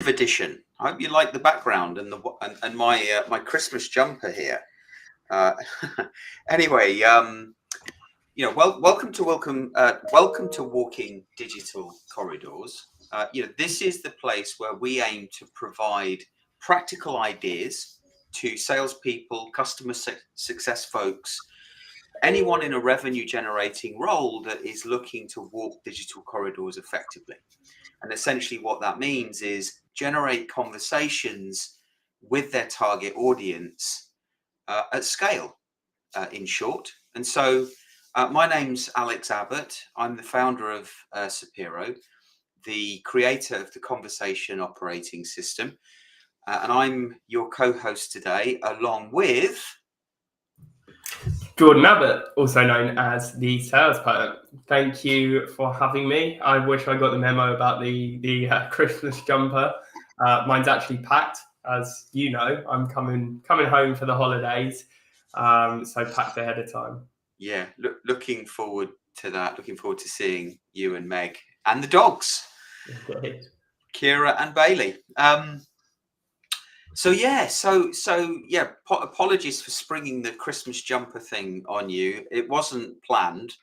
edition. I hope you like the background and my my Christmas jumper here. Uh, anyway, welcome to Walking Digital Corridors. This is the place where we aim to provide practical ideas to salespeople, customer success folks, anyone in a revenue generating role that is looking to walk digital corridors effectively. And essentially what that means is generate conversations with their target audience at scale, in short. And so my name's Alex Abbott. I'm the founder of Sapiro, the creator of the conversation operating system. And I'm your co-host today, along with Jordan Abbott, also known as the sales poet. Thank you for having me. I wish I got the memo about the Christmas jumper. Mine's actually packed, as you know. I'm coming home for the holidays, so packed ahead of time. Yeah, looking forward to that. Looking forward to seeing you and Meg and the dogs, Okay. Kira and Bailey. Apologies for springing the Christmas jumper thing on you. It wasn't planned.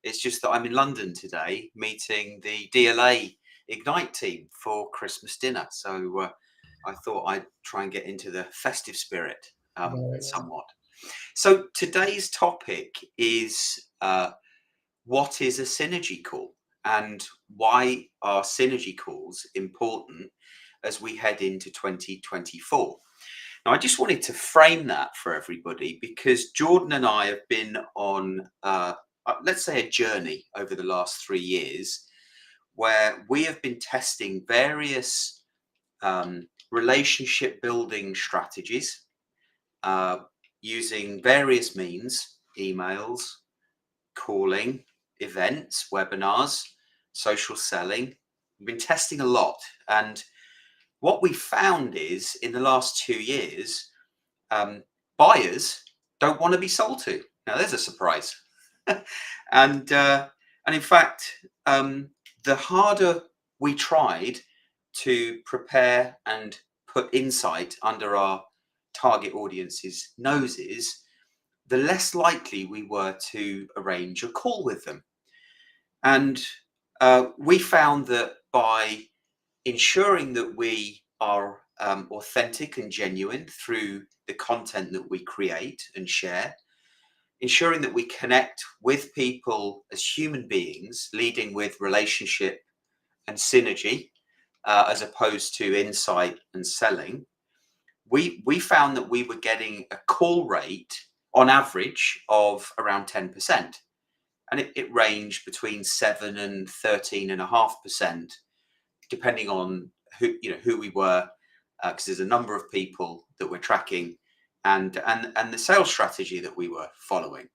It's just that I'm in London today meeting the DLA Ignite team for Christmas dinner. So I thought I'd try and get into the festive spirit somewhat. So today's topic is what is a synergy call and why are synergy calls important as we head into 2024. Now, I just wanted to frame that for everybody because Jordan and I have been on, let's say, a journey over the last 3 years where we have been testing various relationship building strategies using various means, emails, calling, events, webinars, social selling. We've been testing a lot. And what we found is in the last 2 years, buyers don't want to be sold to. Now, there's a surprise. and in fact, the harder we tried to prepare and put insight under our target audience's noses, the less likely we were to arrange a call with them. And we found that by ensuring that we are authentic and genuine through the content that we create and share, ensuring that we connect with people as human beings, leading with relationship and synergy, as opposed to insight and selling, we found that we were getting a call rate on average of around 10%. And it ranged between 7 and 13.5%, depending on who we were, because there's a number of people that we're tracking and the sales strategy that we were following.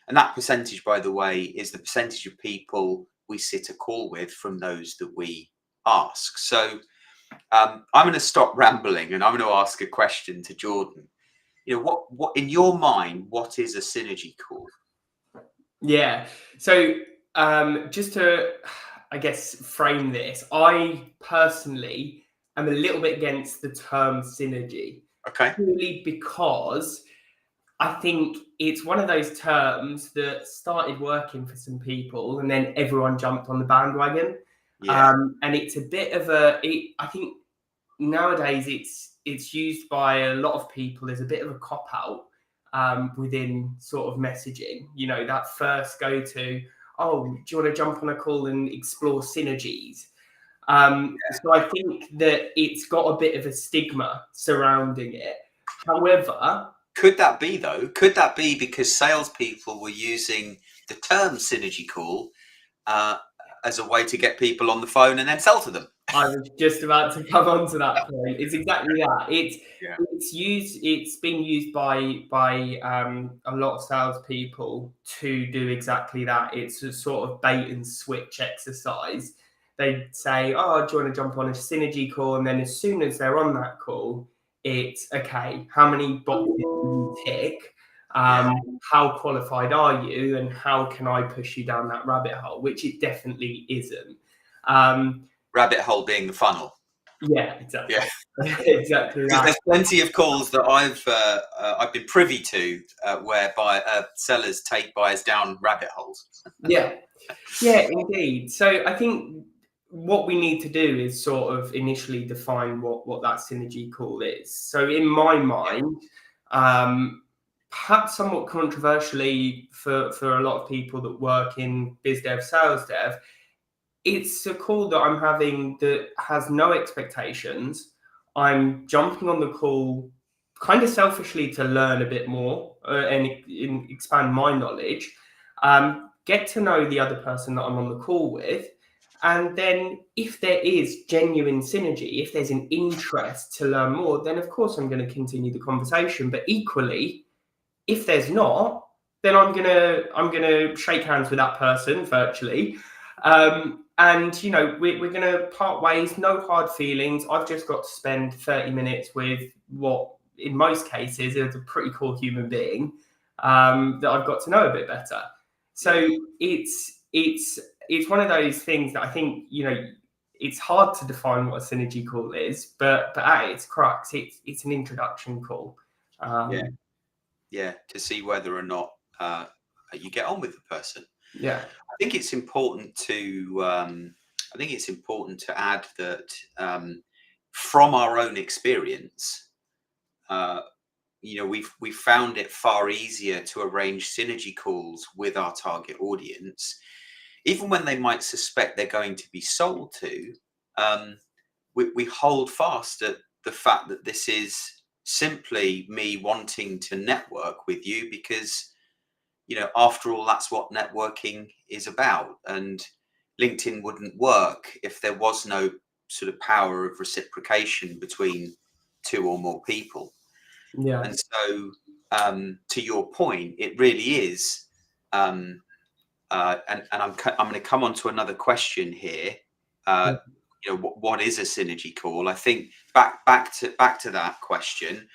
And that percentage, by the way, is the percentage of people we sit a call with from those that we ask. So I'm going to stop rambling and I'm going to ask a question to Jordan. What in your mind, what is a synergy call? Yeah. So just to, I guess, frame this, I personally am a little bit against the term synergy. Okay. Purely because I think it's one of those terms that started working for some people and then everyone jumped on the bandwagon. Yeah. And it's a bit of I think nowadays it's used by a lot of people as a bit of a cop-out within sort of messaging. That first go to, oh, do you want to jump on a call and explore synergies? So I think that it's got a bit of a stigma surrounding it. However, could that be though? Could that be because salespeople were using the term synergy call as a way to get people on the phone and then sell to them? I was just about to come on to that point. It's exactly that. It's being used by a lot of salespeople to do exactly that. It's a sort of bait and switch exercise. They say, oh, do you want to jump on a synergy call? And then as soon as they're on that call, it's, okay, how many boxes do you tick? How qualified are you? And how can I push you down that rabbit hole? Which it definitely isn't. Rabbit hole being the funnel. Yeah, exactly. Yeah. Exactly Because that. there's plenty of calls that I've been privy to whereby sellers take buyers down rabbit holes. Yeah, yeah, indeed. So I think what we need to do is sort of initially define what that synergy call is. So in my Yeah. mind, perhaps somewhat controversially for a lot of people that work in biz dev, sales dev, it's a call that I'm having that has no expectations. I'm jumping on the call kind of selfishly to learn a bit more and expand my knowledge, get to know the other person that I'm on the call with. And then, if there is genuine synergy, if there's an interest to learn more, then of course I'm going to continue the conversation. But equally, if there's not, then I'm gonna shake hands with that person virtually, and we're gonna part ways. No hard feelings. I've just got to spend 30 minutes with what, in most cases, is a pretty cool human being that I've got to know a bit better. So it's one of those things that I think it's hard to define what a synergy call is, but at its crux, it's an introduction call. Yeah. Yeah, to see whether or not you get on with the person. Yeah. I think it's important to add that from our own experience, we've found it far easier to arrange synergy calls with our target audience, even when they might suspect they're going to be sold to. We hold fast at the fact that this is simply me wanting to network with you because, after all, that's what networking is about. And LinkedIn wouldn't work if there was no sort of power of reciprocation between two or more people. Yeah. And so, to your point, it really is. And I'm going to come on to another question here. Yeah. What is a synergy call? I think back to that question.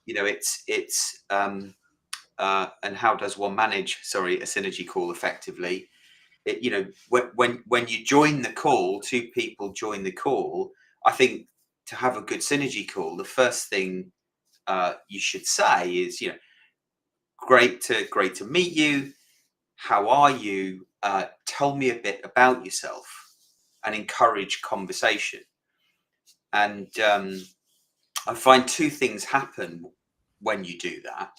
It's and how does one manage a synergy call effectively? When you join the call, two people join the call. I think to have a good synergy call, the first thing you should say is, great to meet you. How are you? Tell me a bit about yourself, and encourage conversation. And I find two things happen when you do that.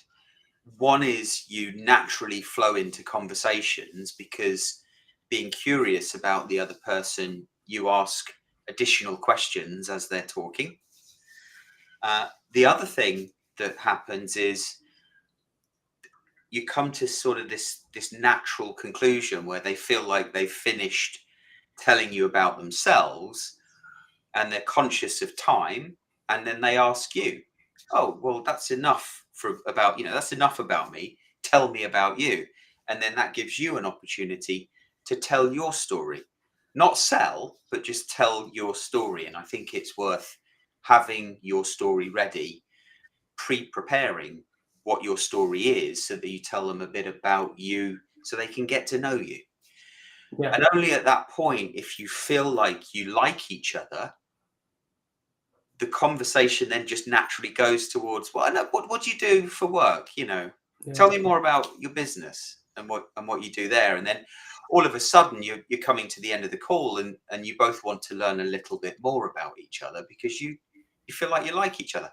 One is you naturally flow into conversations because, being curious about the other person, you ask additional questions as they're talking. The other thing that happens is you come to sort of this natural conclusion where they feel like they've finished telling you about themselves, and they're conscious of time, and then they ask you, oh, well, that's enough that's enough about me, tell me about you. And then that gives you an opportunity to tell your story, not sell, but just tell your story. And I think it's worth having your story ready, pre-preparing what your story is, so that you tell them a bit about you so they can get to know you. Yeah. And only at that point, if you feel like you like each other, the conversation then just naturally goes towards, well, what do you do for work? Tell me more about your business and what you do there. And then all of a sudden you're coming to the end of the call, and you both want to learn a little bit more about each other because you feel like you like each other,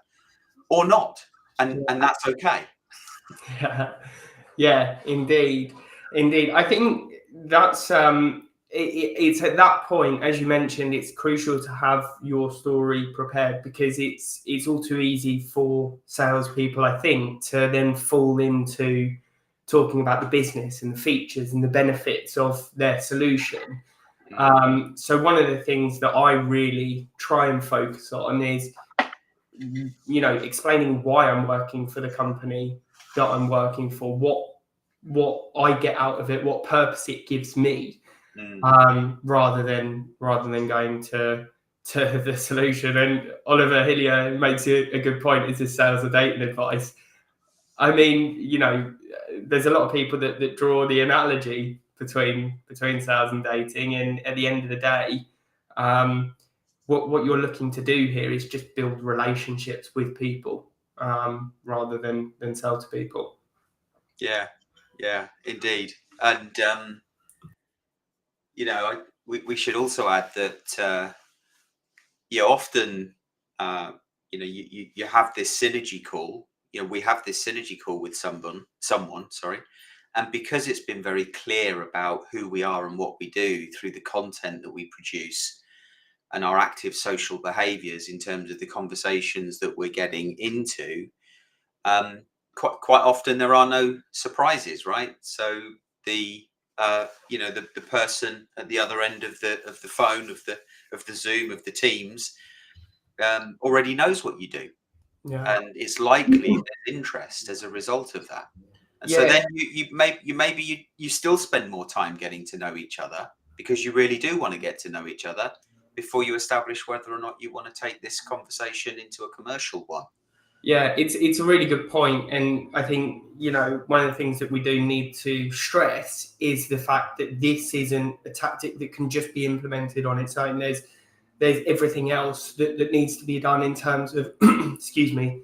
or not. And that's okay. Yeah, yeah, indeed, indeed. I think that's it's at that point, as you mentioned, it's crucial to have your story prepared, because it's all too easy for salespeople, I think, to then fall into talking about the business and the features and the benefits of their solution. So one of the things that I really try and focus on is, explaining why I'm working for the company that I'm working for, what I get out of it, what purpose it gives me, rather than going to the solution. And Oliver Hillier makes a good point. Is this sales or dating advice? I mean, there's a lot of people that draw the analogy between sales and dating, and at the end of the day, what you're looking to do here is just build relationships with people, rather than sell to people. Yeah, yeah, indeed. And we should also add that often you have this synergy call. We have this synergy call with someone, sorry, and because it's been very clear about who we are and what we do through the content that we produce and our active social behaviors in terms of the conversations that we're getting into, quite often there are no surprises, right? So the the person at the other end of the phone, of the Zoom, of the Teams, already knows what you do, Yeah. and it's likely there's interest as a result of that. And so Yeah. then you still spend more time getting to know each other, because you really do want to get to know each other before you establish whether or not you want to take this conversation into a commercial one. Yeah, it's a really good point, and I think one of the things that we do need to stress is the fact that this isn't a tactic that can just be implemented on its own. There's everything else that needs to be done in terms of excuse me,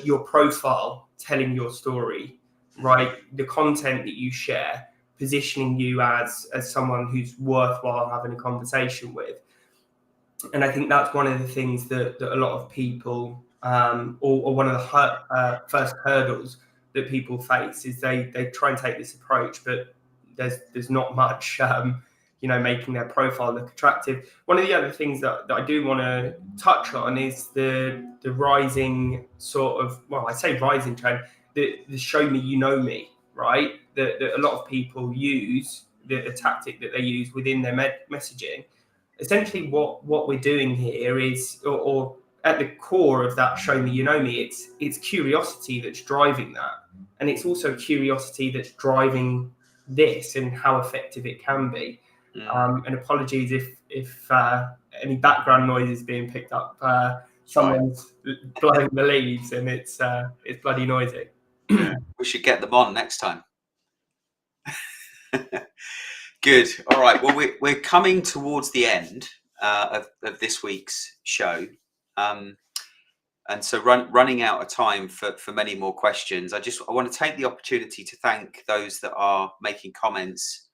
your profile, telling your story, right? The content that you share, positioning you as someone who's worthwhile having a conversation with. And I think that's one of the things that a lot of people, or one of the first hurdles that people face, is they try and take this approach, but there's not much, making their profile look attractive. One of the other things that I do want to touch on is the rising sort of, well, I say rising trend, the show me you know me, right? That a lot of people use, the tactic that they use within their messaging. Essentially what we're doing here is, or at the core of that show me you know me, it's curiosity that's driving that, and it's also curiosity that's driving this and how effective it can be. And apologies if any background noise is being picked up. Fine. Someone's blowing the leaves, and it's bloody noisy. Yeah, we should get them on next time. Good. All right. Well, we're coming towards the end of this week's show, and so running out of time for many more questions. I want to take the opportunity to thank those that are making comments.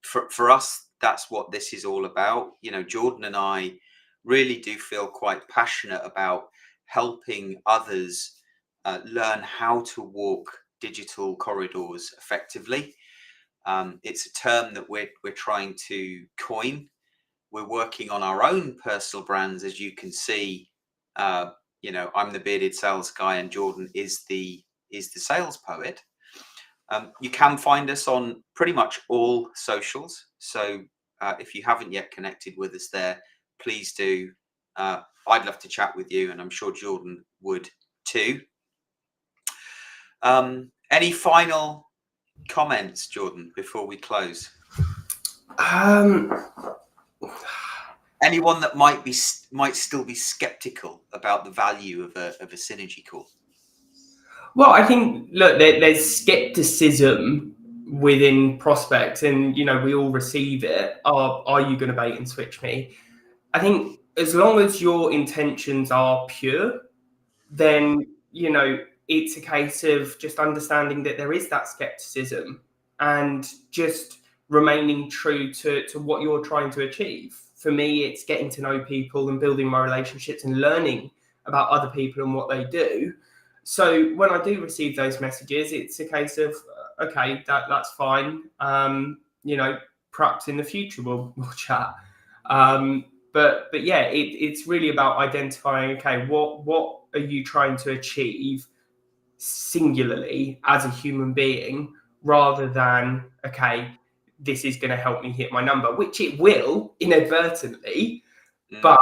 For us, that's what this is all about. Jordan and I really do feel quite passionate about helping others learn how to walk digital corridors effectively. It's a term that we're trying to coin. We're working on our own personal brands, as you can see. I'm the bearded sales guy, and Jordan is the sales poet. You can find us on pretty much all socials. So if you haven't yet connected with us there, please do. I'd love to chat with you, and I'm sure Jordan would too. Any final comments, Jordan, before we close? Anyone that might still be skeptical about the value of a synergy call? Well, I think, look, there's skepticism within prospects, and we all receive it. Are you going to bait and switch me? I think as long as your intentions are pure, then it's a case of just understanding that there is that skepticism, and just remaining true to what you're trying to achieve. For me, it's getting to know people and building my relationships and learning about other people and what they do. So when I do receive those messages, it's a case of okay, that's fine. Perhaps in the future we'll chat. But yeah, it's really about identifying, okay, what are you trying to achieve singularly as a human being, rather than, okay, this is going to help me hit my number, which it will inadvertently. But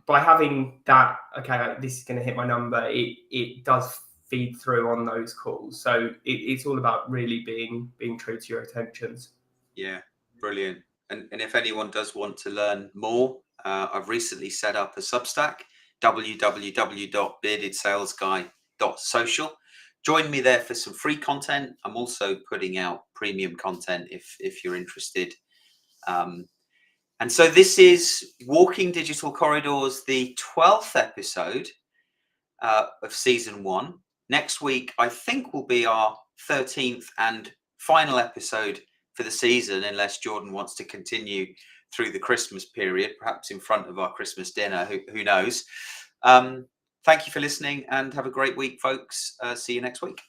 by having that, okay, this is going to hit my number, it does feed through on those calls. So it's all about really being true to your intentions. Yeah, brilliant. And if anyone does want to learn more, I've recently set up a Substack, www.beardedsalesguy.social. Join me there for some free content. I'm also putting out premium content if you're interested. And so this is Walking Digital Corridors, the 12th episode of season 1. Next week, I think, will be our 13th and final episode for the season, unless Jordan wants to continue through the Christmas period, perhaps in front of our Christmas dinner. Who knows? Thank you for listening, and have a great week, folks. See you next week.